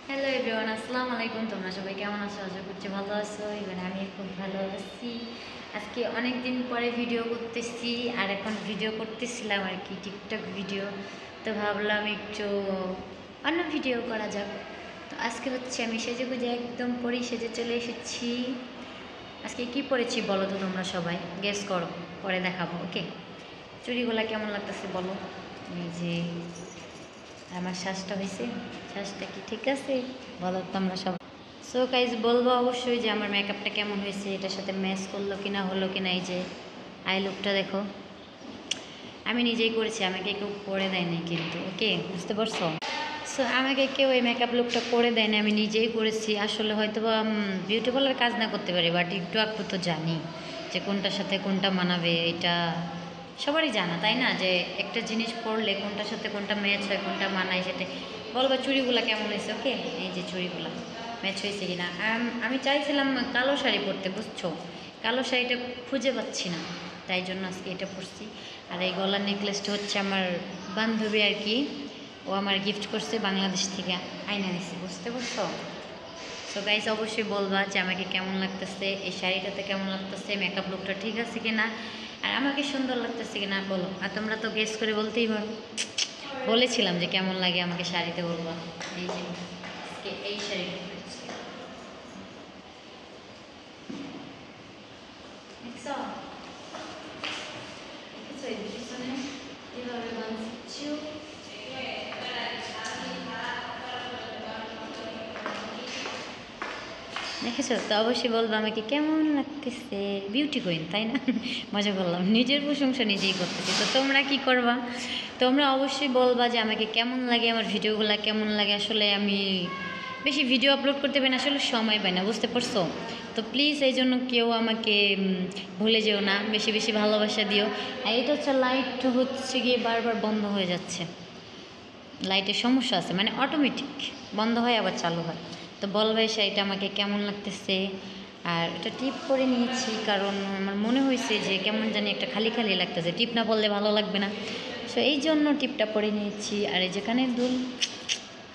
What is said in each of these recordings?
Hello everyone, আসসালামু আলাইকুম। তোমরা সবাই কেমন আছো? আশা করছি ভালো আছো। এবার আমি খুব ভালো আছি। আজকে অনেক দিন পরে ভিডিও করতেছি, আর এখন ভিডিও করতেছিলাম আর কি, টিকটক ভিডিও। তো ভাবলাম একটু অন্য ভিডিও করা যাক। তো আজকে হচ্ছে আমি সেজে গুজে একদম পরি সেজে চলে এসেছি। আজকে কি পরেছি বলো তো তোমরা সবাই, গেস করো, পরে দেখাবো। ওকে, চুড়িগুলা কেমন লাগতেছে বলো। এই যে আমার শ্বাসটা হয়েছে, শ্বাসটা কি ঠিক আছে বলো তোমরা সব। সো গাইজ বলবো অবশ্যই যে আমার মেকআপটা কেমন হয়েছে, এটার সাথে ম্যাচ করলো কিনা হলো কিনা। এই যে আই লুকটা দেখো, আমি নিজেই করেছি, আমাকে কেউ করে দেয়নি কিন্তু। ওকে, বুঝতে পারছো? সো আমাকে কেউ এই মেকআপ লুকটা করে দেয়নি, আমি নিজেই করেছি। আসলে হয়তো বা বিউটি পার্লার কাজ না করতে পারি, বাট একটু একটু তো জানি যে কোনটার সাথে কোনটা মানাবে। এটা সবারই জানা, তাই না? যে একটা জিনিস পরলে কোনটার সাথে কোনটা ম্যাচ হয়, কোনটা মানায়, সেটা বলবা। চুড়িগুলো কেমন হয়েছে? ওকে, এই যে চুড়িগুলো ম্যাচ হয়েছে কিনা। আমি চাইছিলাম কালো শাড়ি পরতে, বুঝছো? কালো শাড়িটা খুঁজে পাচ্ছি না, তাই জন্য আজকে এটা পরছি। আর এই গলার নেকলেসটা হচ্ছে আমার বান্ধবী আর কি, ও আমার গিফট করছে, বাংলাদেশ থেকে আইনা দিচ্ছে, বুঝতে পারছো? সো গাইস অবশ্যই বলবা যে আমাকে কেমন লাগতেছে, এই শাড়িটাতে কেমন লাগতেছে, মেকআপ লুকটা ঠিক আছে কিনা, আর আমাকে সুন্দর লাগতেছে কিনা বলো। আর তোমরা তো গেস করে বলতেই পারো, বলেছিলাম যে কেমন লাগে আমাকে শাড়িতে, বলবা। এই যে এই শাড়িটা পরেছি। দেখছো? দেখেছো এই পিছনে এভাবে বাঁধছি। দেখেছো তো? অবশ্যই বলবো আমাকে কেমন লাগতেছে। বিউটি কুইন, তাই না? মজা করলাম, নিজের প্রশংসা নিজেই করতেছি। তো তোমরা কি করবা? তোমরা অবশ্যই বলবা যে আমাকে কেমন লাগে, আমার ভিডিওগুলো কেমন লাগে। আসলে আমি বেশি ভিডিও আপলোড করতে পারি না, আসলে সময় পাই না, বুঝতে পারছো? তো প্লিজ এই জন্য কেউ আমাকে ভুলে যেও না, বেশি বেশি ভালোবাসা দিও। আর এটা হচ্ছে লাইট হচ্ছে গিয়ে বারবার বন্ধ হয়ে যাচ্ছে, লাইটের সমস্যা আছে, মানে অটোমেটিক বন্ধ হয় আবার চালু হয়। তো বলবে শাড়িটা আমাকে কেমন লাগতেছে। আর এটা টিপ করে নিয়েছি কারণ আমার মনে হয়েছে যে কেমন জানি একটা খালি খালি লাগতেছে, টিপ না পরলে ভালো লাগবে না। সো এই জন্য টিপটা পরে নিয়েছি। আর এই যেখানে দুল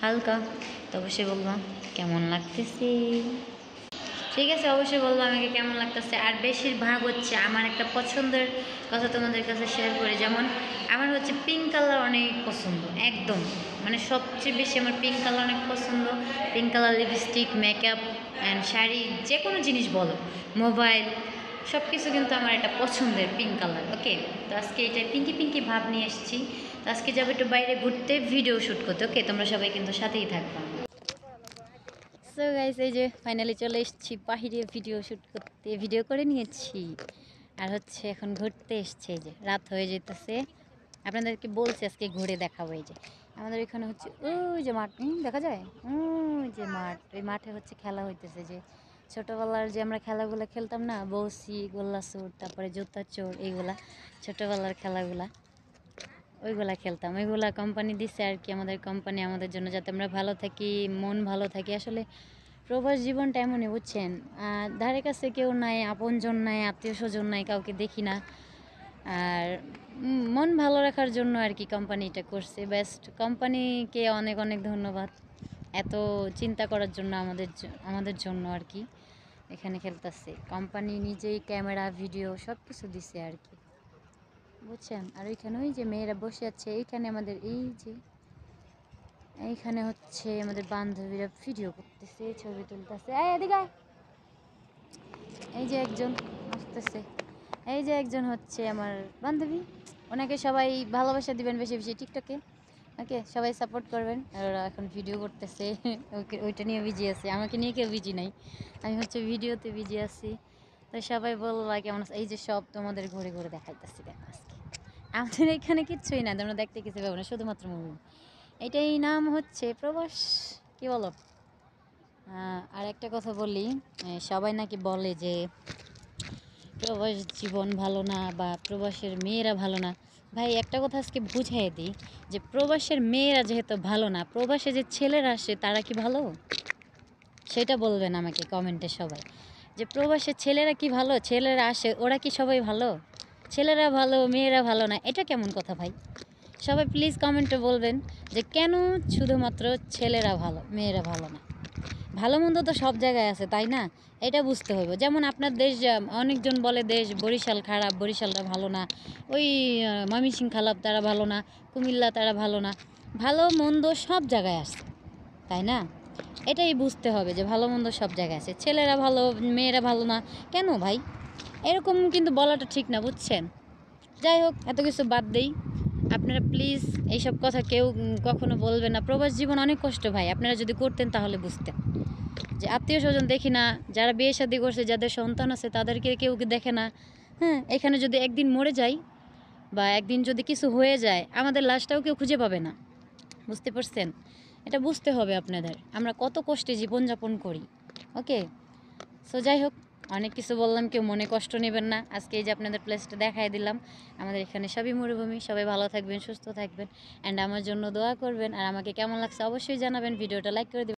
হালকা, তো অবশ্যই বলবা কেমন লাগতেছে। ঠিক আছে, অবশ্যই বলবো আমাকে কেমন লাগতেছে। আর বেশিরভাগ হচ্ছে আমার একটা পছন্দের কথা তোমাদের কাছে শেয়ার করি। যেমন আমার হচ্ছে পিঙ্ক কালার অনেক পছন্দ, একদম মানে সবচেয়ে বেশি আমার পিঙ্ক কালার অনেক পছন্দ। Pink colour lipstick, makeup and sari, যে কোনো জিনিস বলো, মোবাইল, সব কিছু কিন্তু আমার একটা পছন্দের পিঙ্ক কালার। ওকে, তো আজকে এটা পিঙ্কি পিঙ্কি ভাব নিয়ে এসেছি। তো আজকে যাবো একটু বাইরে ঘুরতে, ভিডিও শ্যুট করতে। ওকে, তোমরা সবাই কিন্তু সাথেই থাকবা। সো গাইস এই যে ফাইনালি চলে এসেছি বাহিরে ভিডিও শ্যুট করতে, ভিডিও করে নিয়েছি। আর হচ্ছে এখন ঘুরতে এসছে, এই যে রাত হয়ে যেতেছে। আপনাদেরকে বলছি আজকে ঘুরে দেখাবো। এই যে আমাদের এখানে হচ্ছে ওই যে মাঠ, দেখা যায় ওই যে মাঠ, ওই মাঠে হচ্ছে খেলা হইতেছে। যে ছোটোবেলার যে আমরা খেলাগুলো খেলতাম না, বৌসি, গোল্লা চোর, তারপরে জুতা চোর, এইগুলা ছোটোবেলার খেলাগুলা, ওইগুলা খেলতাম। ওইগুলা কোম্পানি দিচ্ছে আর কি, আমাদের কোম্পানি আমাদের জন্য, যাতে আমরা ভালো থাকি, মন ভালো থাকি। আসলে প্রবাস জীবনটা এমনই, বুঝছেন? ধারে কাছে কেউ নাই, আপনজন নাই, আত্মীয় স্বজন নাই, কাউকে দেখি না। আর মন ভালো রাখার জন্য আর কি কোম্পানিটা করছে। বেস্ট কোম্পানিকে অনেক অনেক ধন্যবাদ, এত চিন্তা করার জন্য আমাদের জন্য আর কি। এখানে খেলতেছে কোম্পানি নিজেই, ক্যামেরা ভিডিও সব কিছু দিছে আর কি, বুঝছেন? আর ওইখানে ওই যে মেয়েরা বসে আছে, এইখানে আমাদের এই যে এইখানে হচ্ছে আমাদের বান্ধবীরা ভিডিও করতেছে, ছবি তুলতেছে। এই এদিকে আয়। এই যে একজন আসতেছে, এই যে একজন হচ্ছে আমার বান্ধবী। ওনাকে সবাই ভালোবাসা দিবেন বেশি বেশি টিকটকে। ওকে, সবাই সাপোর্ট করবেন। আর ওরা এখন ভিডিও করতেছে, ওকে ওইটা নিয়ে বিজি আছে, আমাকে নিয়ে কেউ বিজি নাই, আমি হচ্ছে ভিডিওতে বিজি আছি। তো সবাই বলবা কেমন আছে। এই যে সব তোমাদের ঘুরে ঘুরে দেখাইতেছি, দেখো আজকে আমাদের এখানে কিচ্ছুই না, তোমরা দেখতে কিছু পাবো না, শুধুমাত্র মুভি। এটাই নাম হচ্ছে প্রবাস, কি বলো? আর একটা কথা বলি, সবাই নাকি বলে যে প্রবাস জীবন ভালো না, বা প্রবাসের মেয়েরা ভালো না। ভাই একটা কথা আজকে বুঝাই দিই, যে প্রবাসের মেয়েরা যেহেতু ভালো না, প্রবাসে যে ছেলেরা আসে তারা কি ভালো? সেটা বলবেন আমাকে কমেন্টে সবাই, যে প্রবাসের ছেলেরা কি ভালো, ছেলেরা আসে ওরা কি সবাই ভালো? ছেলেরা ভালো, মেয়েরা ভালো না, এটা কেমন কথা ভাই? সবাই প্লিজ কমেন্টে বলবেন যে কেন শুধুমাত্র ছেলেরা ভালো, মেয়েরা ভালো না। ভালো মন্দ তো সব জায়গায় আছে, তাই না? এটা বুঝতে হবে। যেমন আপনার দেশ, অনেকজন বলে দেশ বরিশাল খারাপ, বরিশালটা ভালো না, ওই ময়মনসিংহ খারাপ, তারা ভালো না, কুমিল্লা তারা ভালো না। ভালো মন্দ সব জায়গায় আছে, তাই না? এটাই বুঝতে হবে যে ভালো মন্দ সব জায়গায় আছে। ছেলেরা ভালো, মেয়েরা ভালো না কেন ভাই? এরকম কিন্তু বলাটা ঠিক না, বুঝছেন? যাই হোক, এত কিছু বাদ দেই। আপনারা প্লিজ এইসব কথা কেউ কখনো বলবেন না। প্রবাস জীবন অনেক কষ্ট ভাই, আপনারা যদি করতেন তাহলে বুঝতেন যে আত্মীয় স্বজন দেখি না, যারা বিয়ে শাদী করছে, যাদের সন্তান আছে তাদেরকে কেউ দেখে না। হ্যাঁ, এখানে যদি একদিন মরে যাই বা একদিন যদি কিছু হয়ে যায়, আমাদের লাশটাও কেউ খুঁজে পাবে না। বুঝতে পারছেন? এটা বুঝতে হবে আপনাদের, আমরা কত কষ্টে জীবনযাপন করি। ওকে, সো যাই হোক, অনেক কিছু বললাম, কেউ মনে কষ্ট নেবেন না। আজকে এই যে আপনাদের প্লেসটা দেখাই দিলাম, আমাদের এখানে সবই মরুভূমি। সবাই ভালো থাকবেন, সুস্থ থাকবেন, অ্যান্ড আমার জন্য দোয়া করবেন। আর আমাকে কেমন লাগছে অবশ্যই জানাবেন, ভিডিওটা লাইক করে দেবেন।